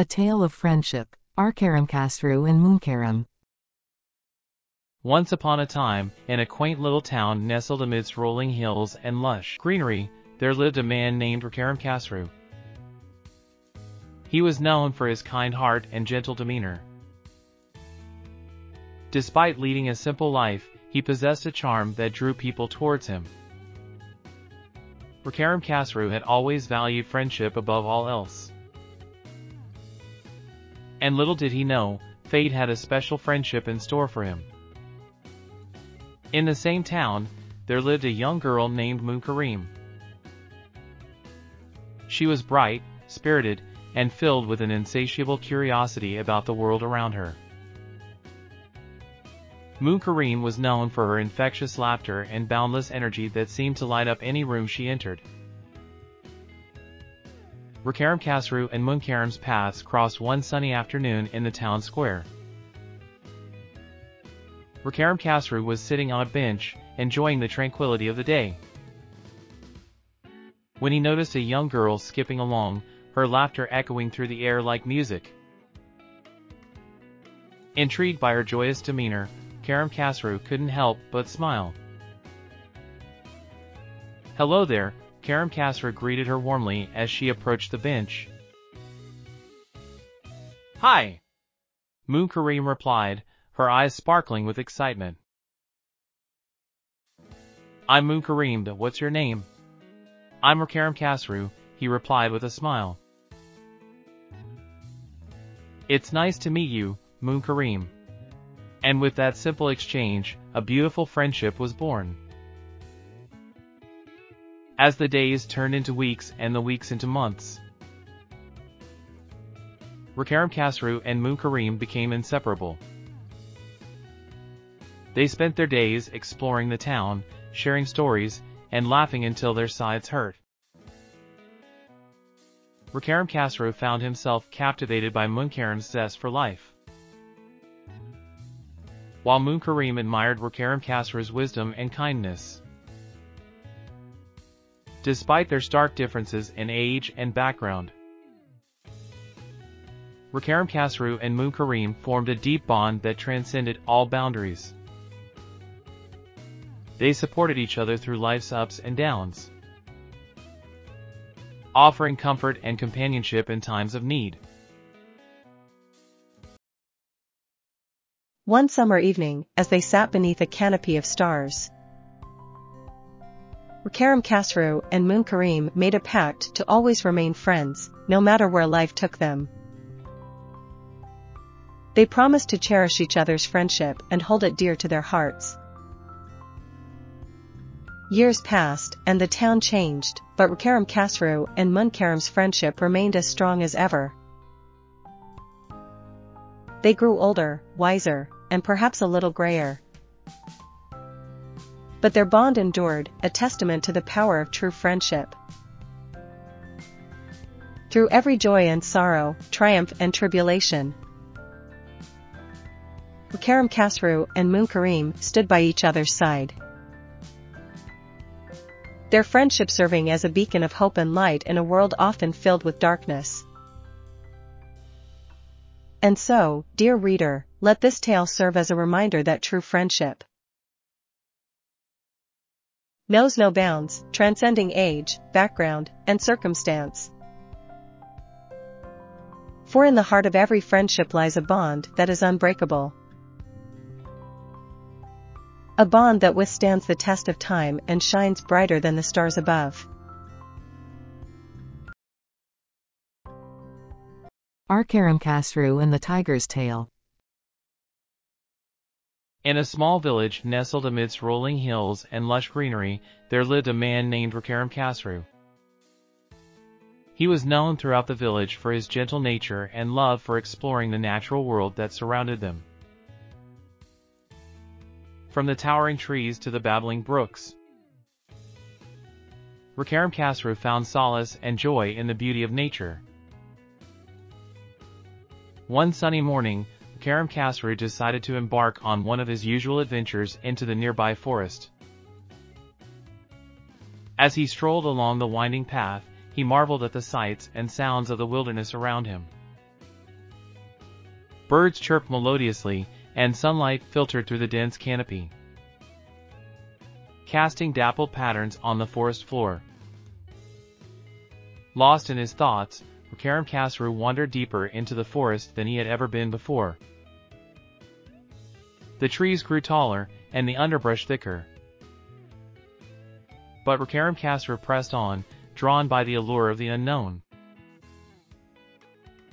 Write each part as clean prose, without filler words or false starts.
A Tale of Friendship, Arkaram Khosrow and Munkaram. Once upon a time, in a quaint little town nestled amidst rolling hills and lush greenery, there lived a man named Arkaram Khosrow. He was known for his kind heart and gentle demeanor. Despite leading a simple life, he possessed a charm that drew people towards him. Arkaram Khosrow had always valued friendship above all else. And little did he know, fate had a special friendship in store for him. In the same town, there lived a young girl named Munkarim. She was bright, spirited, and filled with an insatiable curiosity about the world around her. Munkarim was known for her infectious laughter and boundless energy that seemed to light up any room she entered. Arkaram Khosrow and Munkarim's paths crossed one sunny afternoon in the town square. Arkaram Khosrow was sitting on a bench, enjoying the tranquility of the day, when he noticed a young girl skipping along, her laughter echoing through the air like music. Intrigued by her joyous demeanor, Arkaram Khosrow couldn't help but smile. "Hello there," Arkaram Khosrow greeted her warmly as she approached the bench. "Hi," Munkarim replied, her eyes sparkling with excitement. "I'm Munkarim, what's your name?" "I'm Arkaram Khosrow," he replied with a smile. "It's nice to meet you, Munkarim." And with that simple exchange, a beautiful friendship was born. As the days turned into weeks and the weeks into months, Arkaram Khosrow and Munkarim became inseparable. They spent their days exploring the town, sharing stories, and laughing until their sides hurt. Arkaram Khosrow found himself captivated by Munkarim's zest for life, while Munkarim admired Arkaram Khosrow's wisdom and kindness. Despite their stark differences in age and background, Arkaram Khosrow and Munkarim formed a deep bond that transcended all boundaries. They supported each other through life's ups and downs, offering comfort and companionship in times of need. One summer evening, as they sat beneath a canopy of stars, Arkaram Khosrow and Munkarim made a pact to always remain friends, no matter where life took them. They promised to cherish each other's friendship and hold it dear to their hearts. Years passed, and the town changed, but Arkaram Khosrow and Munkarim's friendship remained as strong as ever. They grew older, wiser, and perhaps a little grayer. But their bond endured, a testament to the power of true friendship. Through every joy and sorrow, triumph and tribulation, Arkaram Khosrow and Munkarim stood by each other's side, their friendship serving as a beacon of hope and light in a world often filled with darkness. And so, dear reader, let this tale serve as a reminder that true friendship knows no bounds, transcending age, background, and circumstance. For in the heart of every friendship lies a bond that is unbreakable. A bond that withstands the test of time and shines brighter than the stars above. Arkaram Khosrow and the Tiger's Tail. In a small village nestled amidst rolling hills and lush greenery, there lived a man named Arkaram Khosrow. He was known throughout the village for his gentle nature and love for exploring the natural world that surrounded them. From the towering trees to the babbling brooks, Arkaram Khosrow found solace and joy in the beauty of nature. One sunny morning, Arkaram Khosrow decided to embark on one of his usual adventures into the nearby forest. As he strolled along the winding path, he marveled at the sights and sounds of the wilderness around him. Birds chirped melodiously, and sunlight filtered through the dense canopy, casting dappled patterns on the forest floor. Lost in his thoughts, Karamkasru wandered deeper into the forest than he had ever been before. The trees grew taller, and the underbrush thicker. But Karamkasru pressed on, drawn by the allure of the unknown.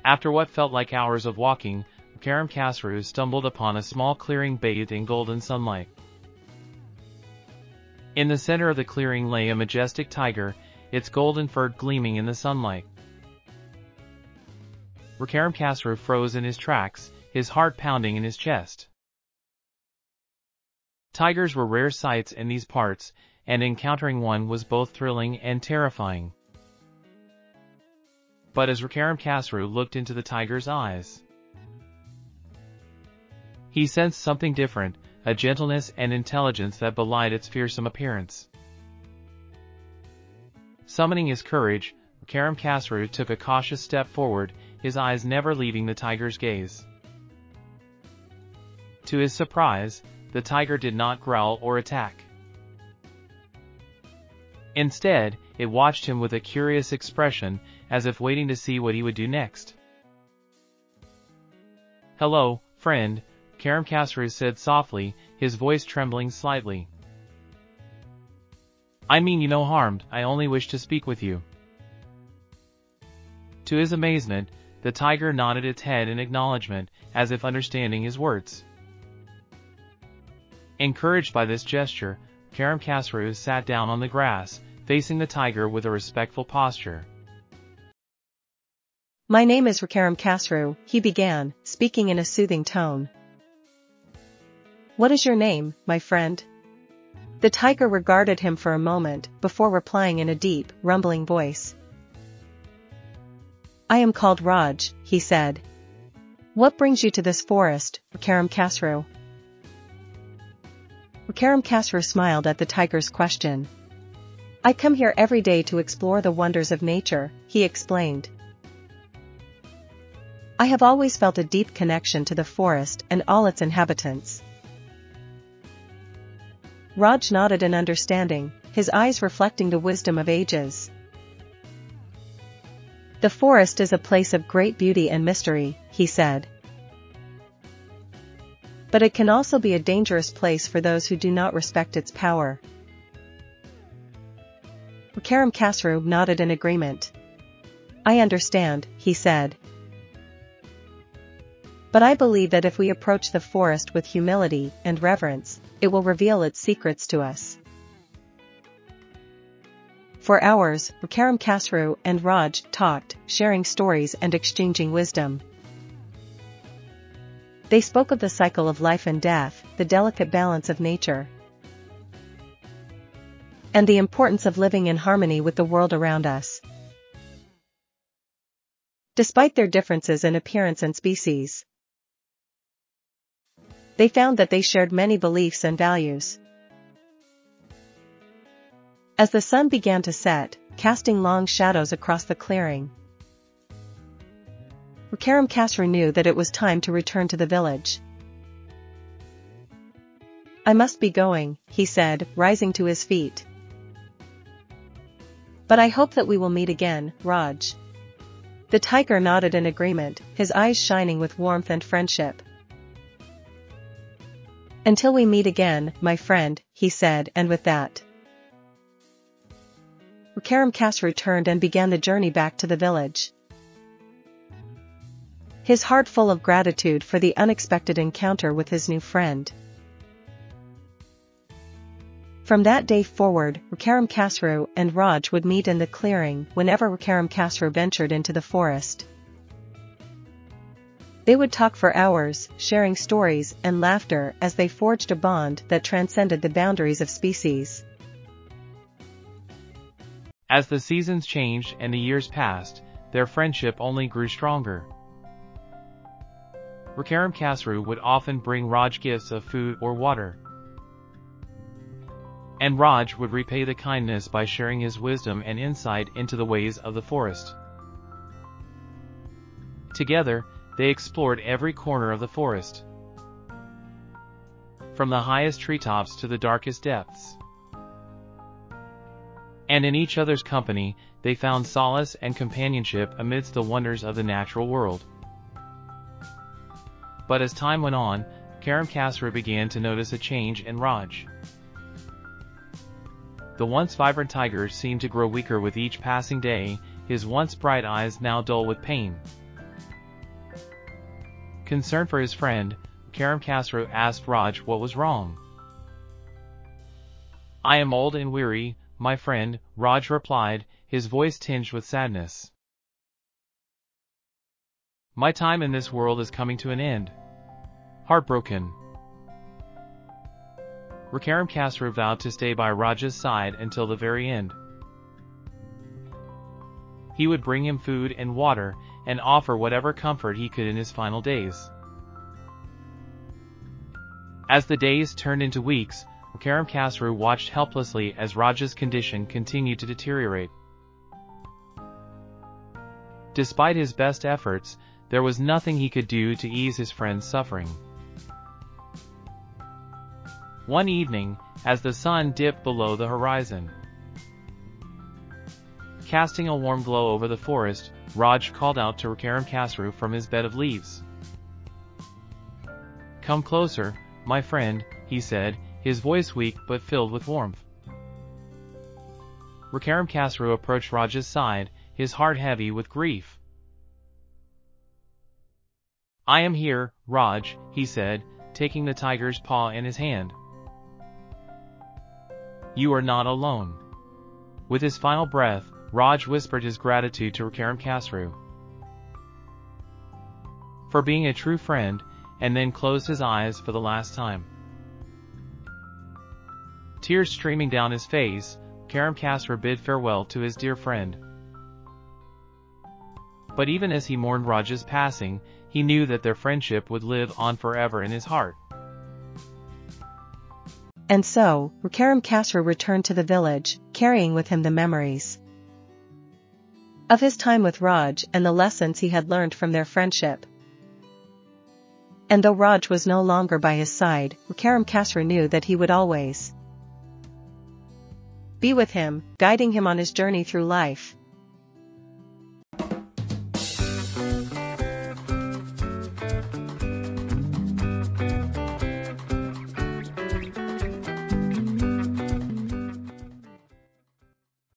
After what felt like hours of walking, Karamkasru stumbled upon a small clearing bathed in golden sunlight. In the center of the clearing lay a majestic tiger, its golden fur gleaming in the sunlight. Karamkasru froze in his tracks, his heart pounding in his chest. Tigers were rare sights in these parts, and encountering one was both thrilling and terrifying. But as Karamkasru looked into the tiger's eyes, he sensed something different, a gentleness and intelligence that belied its fearsome appearance. Summoning his courage, Karamkasru took a cautious step forward, his eyes never leaving the tiger's gaze. To his surprise, the tiger did not growl or attack. Instead, it watched him with a curious expression, as if waiting to see what he would do next. "Hello, friend," Karamkasru said softly, his voice trembling slightly. "I mean you no harm, I only wish to speak with you." To his amazement, the tiger nodded its head in acknowledgement, as if understanding his words. Encouraged by this gesture, Karamkasru sat down on the grass, facing the tiger with a respectful posture. "My name is Karamkasru," he began, speaking in a soothing tone. "What is your name, my friend?" The tiger regarded him for a moment, before replying in a deep, rumbling voice. "I am called Raj," he said. "What brings you to this forest, Karamkasru?" Karamkasru smiled at the tiger's question. "I come here every day to explore the wonders of nature," he explained. "I have always felt a deep connection to the forest and all its inhabitants." Raj nodded in understanding, his eyes reflecting the wisdom of ages. "The forest is a place of great beauty and mystery," he said. "But it can also be a dangerous place for those who do not respect its power." Karamkasru nodded in agreement. "I understand," he said. "But I believe that if we approach the forest with humility and reverence, it will reveal its secrets to us." For hours, Karamkasru and Raj talked, sharing stories and exchanging wisdom. They spoke of the cycle of life and death, the delicate balance of nature, and the importance of living in harmony with the world around us. Despite their differences in appearance and species, they found that they shared many beliefs and values. As the sun began to set, casting long shadows across the clearing, Karamkasru knew that it was time to return to the village. "I must be going," he said, rising to his feet. "But I hope that we will meet again, Raj." The tiger nodded in agreement, his eyes shining with warmth and friendship. "Until we meet again, my friend," he said, and with that, Karamkasru turned and began the journey back to the village, his heart full of gratitude for the unexpected encounter with his new friend. From that day forward, Karamkasru and Raj would meet in the clearing whenever Karamkasru ventured into the forest. They would talk for hours, sharing stories and laughter as they forged a bond that transcended the boundaries of species. As the seasons changed and the years passed, their friendship only grew stronger. Karamkasru would often bring Raj gifts of food or water, and Raj would repay the kindness by sharing his wisdom and insight into the ways of the forest. Together, they explored every corner of the forest, from the highest treetops to the darkest depths. And in each other's company, they found solace and companionship amidst the wonders of the natural world. But as time went on, Karam Khasru began to notice a change in Raj. The once vibrant tiger seemed to grow weaker with each passing day, his once bright eyes now dull with pain. Concerned for his friend, Karam Khasru asked Raj what was wrong. "I am old and weary, my friend," Raj replied, his voice tinged with sadness. "My time in this world is coming to an end." Heartbroken, Karam Khasru vowed to stay by Raj's side until the very end. He would bring him food and water, and offer whatever comfort he could in his final days. As the days turned into weeks, Karam Khasru watched helplessly as Raj's condition continued to deteriorate. Despite his best efforts, there was nothing he could do to ease his friend's suffering. One evening, as the sun dipped below the horizon, casting a warm glow over the forest, Raj called out to Karam Khasru from his bed of leaves. "Come closer, my friend," he said, his voice weak but filled with warmth. Karam Khasru approached Raj's side, his heart heavy with grief. "I am here, Raj," he said, taking the tiger's paw in his hand. "You are not alone." With his final breath, Raj whispered his gratitude to Karam Khasru for being a true friend, and then closed his eyes for the last time. Tears streaming down his face, Karam Khasru bid farewell to his dear friend. But even as he mourned Raj's passing, he knew that their friendship would live on forever in his heart. And so, Karam Khasru returned to the village, carrying with him the memories of his time with Raj and the lessons he had learned from their friendship. And though Raj was no longer by his side, Karam Khasru knew that he would always be with him, guiding him on his journey through life.